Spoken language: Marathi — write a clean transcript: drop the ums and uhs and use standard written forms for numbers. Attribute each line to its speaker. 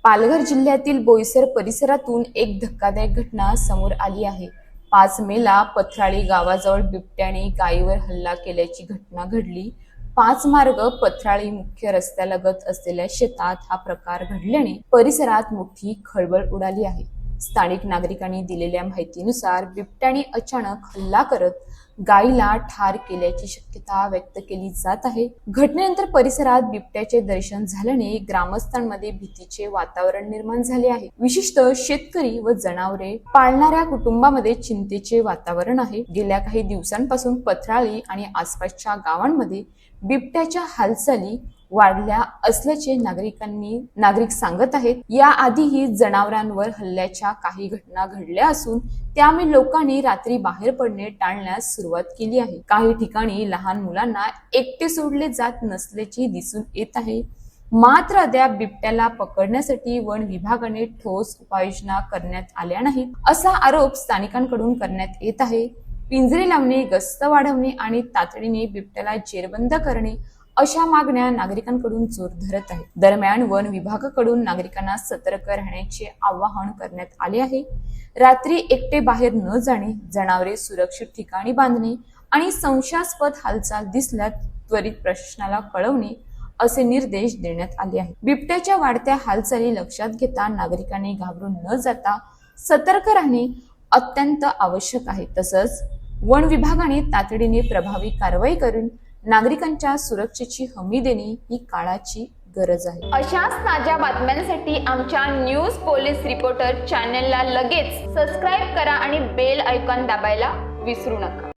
Speaker 1: पालघर जिल्ह्यातील बोईसर परिसरातून एक धक्कादायक घटना समोर आली आहे। 5 मेला पथराळी गावाजवळ बिबट्याने गायीवर हल्ला केल्याची घटना घडली। 5 मार्ग पथराळी मुख्य रस्त्यालगत असलेल्या शेतात हा प्रकार घडल्याने परिसरात मोठी खळबळ उडाली आहे। स्थानिक नागरिकांनी दिलेल्या माहितीनुसार बिबट्याने अचानक हल्ला करत गायीला ठार केल्याची शक्यता व्यक्त केली जात आहे। घटनेनंतर परिसरात बिबट्याचे दर्शन झाल्याने ग्रामस्थांमध्ये भीतीचे वातावरण निर्माण झाले आहे। विशेषतः शेतकरी व जनावरे पाळणाऱ्या कुटुंबामध्ये चिंतेचे वातावरण आहे। गेल्या काही दिवसांपासून पथराळी आणि आसपासच्या गावांमध्ये बिबट्याच्या हालचाली वाढल्या असल्याचे नागरिक सांगत आहेत। याआधीही जनावरांवर हल्ल्याच्या काही घटना घडल्या असून त्यामुळे लोकांनी रात्री बाहेर पडणे टाळण्यास सुरुवात केली आहे। काही ठिकाणी लहान मुलांना एकटे सोडले जात नसल्याचे दिसून येत आहे। मात्र अद्याप बिबट्याला पकडण्यासाठी वन विभागाने ठोस उपाययोजना करण्यात आल्या नाहीत असा आरोप स्थानिकांकडून करण्यात येत आहे। पिंजरे लावणे, गस्त वाढवणे आणि तातडीने बिबट्याला जेरबंद करणे अशा मागण्या नागरिकांकडून जोर धरत आहेत। दरम्यान वन विभागाकडून नागरिकांना सतर्क राहण्याचे आवाहन करण्यात आले आहे। रात्री एकटे बाहेर न जाणे, जनावरे सुरक्षित ठिकाणी बांधणे आणि संशयास्पद हालचाल दिसल्यास त्वरित प्रशासनाला कळवणे असे निर्देश देण्यात आले आहेत। बिबट्याच्या वाढत्या हालचाली लक्षात घेता नागरिकांनी घाबरून न जाता सतर्क राहणे अत्यंत आवश्यक आहे। तसंच वन विभागाने तातडीने प्रभावी कारवाई करून नागरिकांच्या सुरक्षेची हमी देणे ही काळाची गरज आहे।
Speaker 2: अशाच ताज्या बातम्यांसाठी आमच्या न्यूज पोलीस रिपोर्टर चॅनलला लगेच सबस्क्राईब करा आणि बेल आयकॉन दाबायला विसरू नका।